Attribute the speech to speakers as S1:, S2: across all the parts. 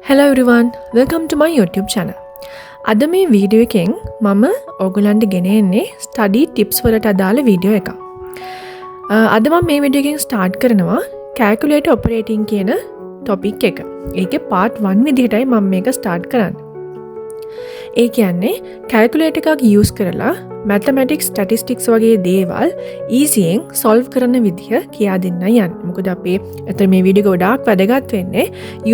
S1: Hello everyone, welcome to my YouTube channel. අද මේ video එකෙන් මම ඔයගලන්ට ගෙන එන්නේ ස්ටඩි ටිප්ස් වලට අදාළ වීඩියෝ එකක්. අද මම මේ වීඩියෝ එකෙන් ස්ටාර්ට් කරනවා calculator operating කියන topic එක. ඒකේ part 1 විදිහටයි මම මේක ස්ටාර්ට් කරන්නේ. ඒ කියන්නේ calculator එකක් use කරලා mathematics statistics වගේ දේවල් easyයෙන් solve කරන විදිහ කියා දෙන්නයි යන්නේ. මොකද අපේ අතර මේ වීඩියෝ ගොඩාක් වැදගත් වෙන්නේ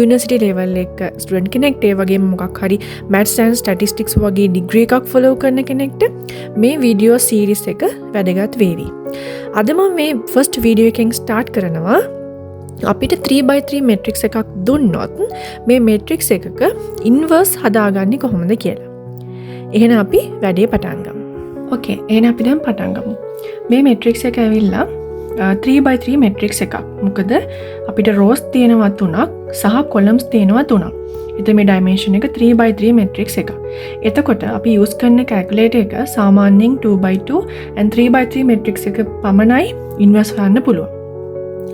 S1: university level එක student කෙනෙක්ට ඒ වගේම මොකක් හරි maths and statistics වගේ degree එකක් follow කරන කෙනෙක්ට මේ වීඩියෝ series එක වැදගත් වේවි. අද මම මේ first වීඩියෝ එකෙන් start කරනවා අපිට 3x3 matrix එකක් දුන්නොත් මේ matrix එකක inverse හදාගන්නේ කොහොමද කියලා. එහෙනම් අපි වැඩේ පටන් ගමු. Okay, එහෙනම් අපි දැන් පටන් ගමු. මේ matrix එක ඇවිල්ලා 3x3 matrix එකක්. මොකද අපිට rows තියෙනවා 3ක් සහ columns තියෙනවා 3ක්. එතකොට මේ dimension එක 3x3 matrix එකක්. එතකොට අපි use කරන calculator එක සාමාන්‍යයෙන් 2x2 and 3x3 matrix එක පමණයි inverse කරන්න පුළුවන්.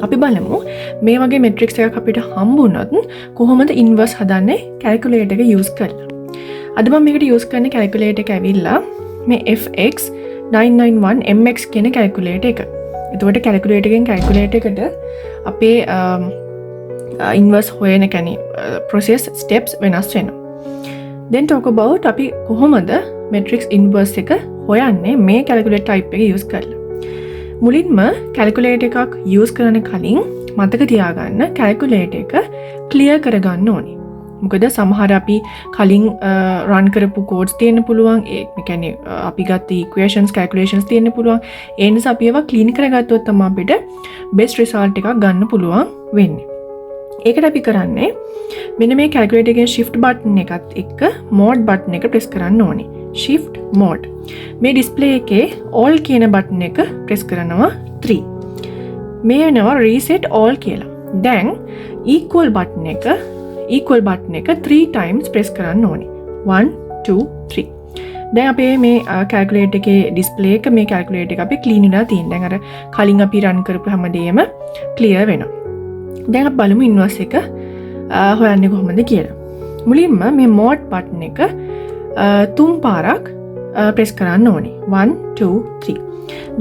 S1: අපි බලමු මේ වගේ matrix එකක් අපිට හම්බුනොත් කොහොමද inverse හදන්නේ calculator එක use කරලා. අද මම මේකට use කරන calculator එක ඇවිල්ලා මේ FX 991 MX කියන calculator එක. එතකොට calculator එකෙන් calculator එකට අපේ inverse හොයන කැනේ process steps වෙනස් වෙනවා. Then talk about අපි කොහොමද matrix inverse එක හොයන්නේ මේ calculator type එක use කරලා. මුලින්ම calculator එකක් use කරන කලින් මතක තියාගන්න calculator එක clear කරගන්න ඕනේ. මොකද සමහර අපි කලින් run කරපු codes තියෙන්න පුළුවන්. ඒ කියන්නේ අපි ගත්ත equations calculations තියෙන්න පුළුවන්. ඒ නිසා අපි ඒවා clean කරගත්තොත් තමයි අපිට best result එකක් ගන්න පුළුවන් වෙන්නේ. ඒකට අපි කරන්නේ මෙන්න මේ calculator එකේ shift button එකත් එක්ක mode button එක press කරන්න ඕනේ. shift mode. මේ display එකේ all කියන button එක press කරනවා 3. මේ වෙනවා reset all කියලා. දැන් equal button එක 3 times press කරන්න ඕනේ. 1 2 3. දැන් අපේ මේ calculator එකේ display එක මේ calculator එක අපි clean වෙලා තියෙනවා. දැන් අර කලින් අපි run කරපු හැමදේම clear වෙනවා. දැන් අපි බලමු inverse එක හොයන්නේ කොහොමද කියලා. මුලින්ම මේ mode button එක 3 පාරක් press කරන්න ඕනේ. 1 2 3.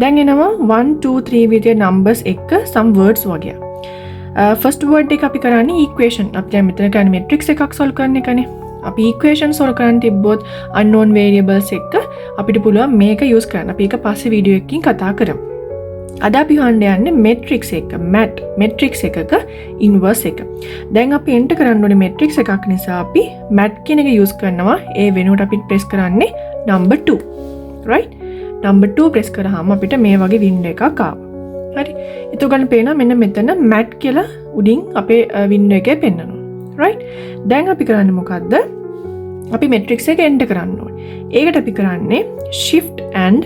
S1: දැන් එනවා 1 2 3 විදිහේ numbers එක්ක some words වගේ. first word එක අපි කරන්නේ equation. අපි දැන් මෙතන කරන්නේ matrix එකක් solve කරන එකනේ. අපි equation solve කරන්න තිබ්බොත් unknown variables එක්ක අපිට පුළුවන් මේක use කරන්න. අපි ඒක පස්සේ වීඩියෝ එකකින් කතා කරමු. අද අපි හොයන්න යන්නේ matrix එක, matrix එකක inverse එක. දැන් අපි enter කරන්න ඕනේ matrix එකක් නිසා අපි mat කියන එක use කරනවා. ඒ වෙනුවට අපි press කරන්නේ number 2. right? number 2 press කරාම අපිට මේ වගේ window එකක් ආවා. හරි. එතකොට පේනවා මෙන්න මෙතන mat කියලා උඩින් අපේ window එකේ පෙන්නනවා. right? දැන් අපි කරන්නේ මොකද්ද? අපි matrix එක enter කරන්න ඕනේ. ඒකට අපි කරන්නේ shift and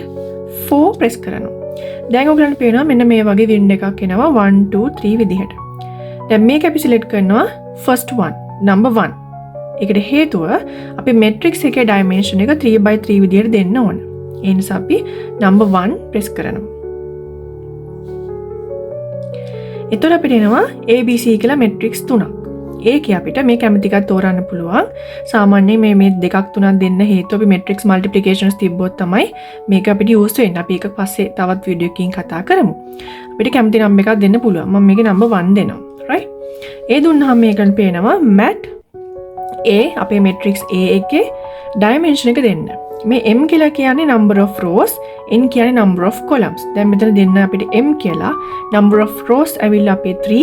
S1: 4 press කරනවා. දැන් ඔයගලන්ට පේනවා මෙන්න මේ වගේ window එකක් එනවා 1 2 3 විදිහට. දැන් මේක අපි select කරනවා first one, number 1. ඒකට හේතුව අපි matrix එකේ dimension එක 3x3 විදිහට දෙන්න ඕන. ඒ නිසා අපි number 1 press කරනවා. එතකොට අපිට එනවා ABC කියලා matrix 3ක්. ඒකේ අපිට මේ කැමති එකක් තෝරන්න පුළුවන්. සාමාන්‍යයෙන් මේ දෙකක් තුනක් දෙන්න හේතුව අපි matrix multiplications තිබ්බොත් තමයි මේක අපිට use වෙන්නේ. අපි ඒක පස්සේ තවත් වීඩියෝ එකකින් කතා කරමු. අපිට කැමති නම් එකක් දෙන්න පුළුවන්. මම මේකේ number 1 දෙනවා. right? ඒ දුන්නාම මේකෙන් පේනවා mat A අපේ matrix A එකේ dimension එක දෙන්න. මේ m කියලා කියන්නේ number of rows, n කියන්නේ number of columns. දැන් මෙතන දෙන්න අපිට m කියලා number of rows ඇවිල්ලා අපේ 3.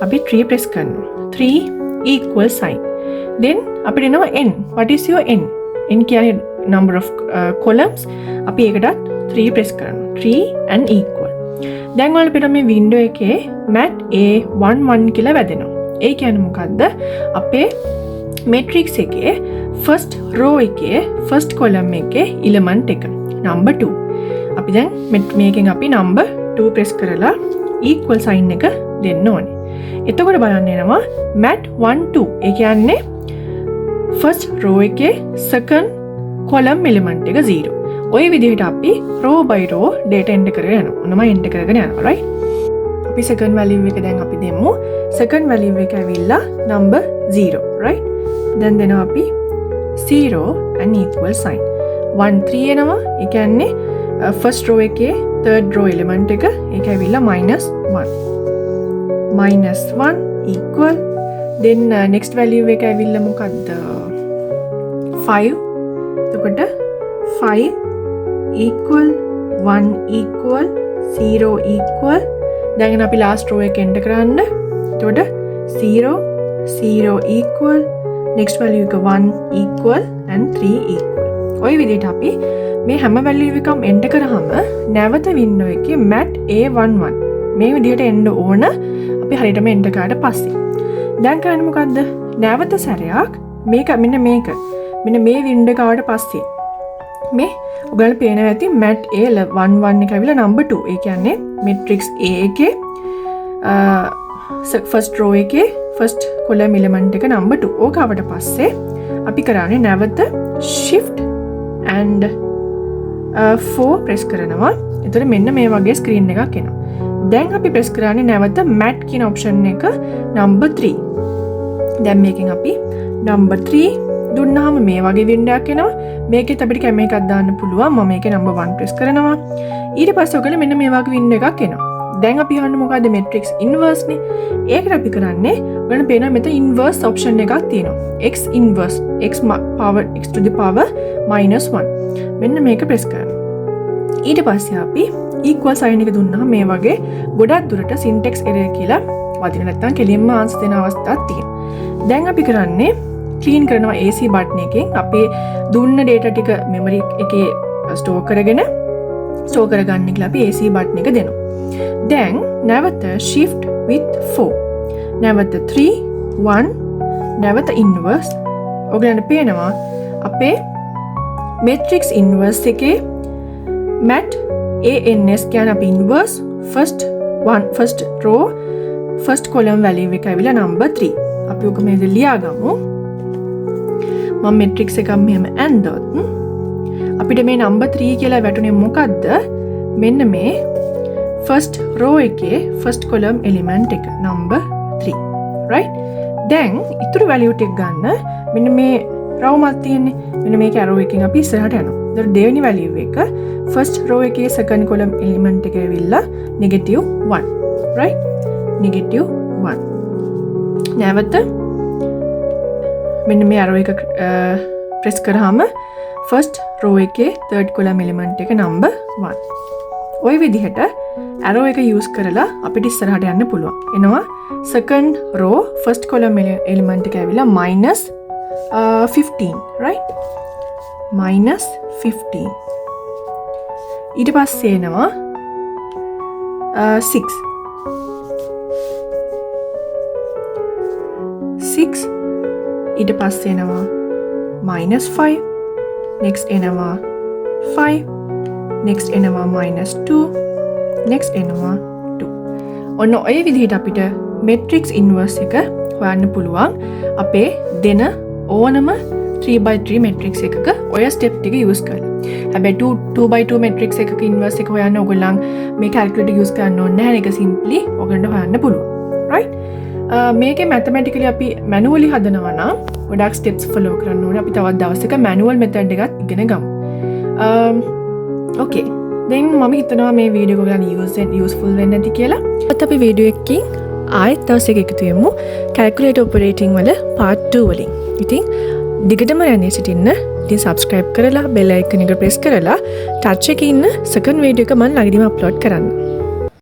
S1: අපි 3 press කරනවා. 3 equal sign. Then අපිට එනවා n. What is your n? n කියන්නේ number of columns. අපි ඒකටත් 3 press කරනවා. 3 and equal. දැන් ඔයාලා පිට මේ window එකේ mat A11 කියලා වැදෙනවා. ඒ කියන්නේ මොකද්ද? අපේ matrix එකේ first row එකේ first column එකේ element එක number 2. අපි දැන් මේකෙන් අපි number 2 press කරලා equal sign එක දෙන්න ඕනේ. එතකොට බලන්න එනවා mat 1 2. ඒ කියන්නේ first row එකේ second column element එක 0. ওই විදිහට අපි row by row data enter කරගෙන යනවා. මොනම enter කරගෙන යනවා right? අපි second value එක දැන් අපි දෙමු second value එක ඇවිල්ලා number 0 right then දෙනවා අපි 0 and equal sign 1 3 එනවා ඒ කියන්නේ first row එකේ third row element එක ඒක ඇවිල්ලා -1 equal then next value එක ඇවිල්ලා මොකද්ද 5 එතකොට 5 equal 1 equal 0 equal දැන් අපි last row එක end කරන්න එතකොට 0 0 equal next value එක 1 equal and 3 equal ඔය විදිහට අපි මේ හැම value එකම end කරාම නැවත window එකේ mat A11 මේ විදිහට එන්න ඕන අපි හරියටම end කරාට පස්සේ දැන් කරන්නේ මොකද්ද නැවත සැරයක් මේක මෙන්න මේ window එක ආවට පස්සේ මේ ඔයගොල්ලෝ පේනවා ඇති mat A11 එක ඇවිල්ලා number 2 ඒ කියන්නේ matrix A එකේ first row එකේ first column element එක number 2 ඕක ආවට පස්සේ අපි කරන්නේ නැවත shift and 4 press කරනවා. එතකොට මෙන්න මේ වගේ screen එකක් එනවා. දැන් අපි press කරන්නේ නැවත mat කියන option එක number 3. දැන් මේකෙන් අපි number 3 දුන්නාම මේ වගේ window එකක් එනවා. මේකෙත් අපිට කැම එකක් දාන්න පුළුවන්. මම මේකේ number 1 press කරනවා. ඊට පස්සේ ඔයගොල්ලෝ මෙන්න මේ වගේ window එකක් එනවා. දැන් අපි හොයන්නේ මොකද්ද matrix inverse නේ. ඒකට අපි කරන්නේ ඔයගොල්ලෝ පේනවා මෙතන inverse option එකක් තියෙනවා. x inverse x to the power -1. මෙන්න මේක press කරනවා. ඊට පස්සේ අපි equal sign එක දුන්නා මේ වගේ ගොඩක් දුරට syntax error කියලා වදින නැත්නම් කෙලින්ම answer දෙන අවස්ථාවක් තියෙනවා. දැන් අපි කරන්නේ clean කරනවා AC button එකෙන් අපේ දුන්න data ටික memory එකේ store කරගන්න කියලා අපි AC button එක දෙනවා. දැන් නැවත shift with 4 නැවත 3 1 නැවත inverse ඔයගලන්ට පේනවා අපේ matrix inverse එකේ mat ANS කියන්නේ අපි inverse first row first column value එක ඇවිල්ලා number 3 අපි ඔක මේ ලියා ගමු මම matrix එකක් මෙහෙම ඇන්දොත් අපිට මේ number 3 කියලා වැටුනේ මොකද්ද මෙන්න මේ first row එකේ first column element එක number 3 right දැන් ඉතුරු value ටික ගන්න මෙන්න මේ row මත තියෙන්නේ මෙන්න මේක arrow එකකින් අපි ඉස්සරහට යනවා. ඒතර දෙවෙනි value එක first row එකේ second column element එක ඇවිල්ලා -1 right -1 නැවත මෙන්න මේ arrow එක press කරාම first row එකේ third column element එක number 1 ඔය විදිහට arrow එක use කරලා අපිට ඉස්සරහට යන්න පුළුවන්. එනවා second row first column element එක ඇවිල්ලා -15 right -15 ඊට පස්සේ එනවා 6 ඊට පස්සේ එනවා -5 next එනවා 5 next එනවා -2 next එනවා 2 ඔන්න ඔය විදිහට අපිට matrix inverse එක හොයන්න පුළුවන් අපේ දෙන ඕනම 3x3 matrix එකක ඔය step ටික use කරලා. හැබැයි 2x2 matrix එකක inverse එක හොයන්න ඕගොල්ලන් මේ calculator use කරන්න ඕනේ නැහැ. ඒක simply ඔයගොල්ලන්ට හොයන්න පුළුවන්. right? මේකේ mathematically අපි manually හදනවා නම් ගොඩක් steps follow කරන්න ඕනේ. අපි තවත් දවසක manual method එකත් ඉගෙන ගමු. okay. then මම හිතනවා මේ වීඩියෝ එක ඔයගොල්ලන් useful වෙන්න ඇති කියලා. අත් අපි වීඩියෝ එකකින් ආයෙත් දවසක එකතු වෙමු. calculator operating වල part 2 වලින්. ඉතින් දිගටම යන්නේ සිටින්න. ඉතින් subscribe කරලා bell icon එක press කරලා touch එකේ ඉන්න second video එක මම ළඟදීම upload කරන්න.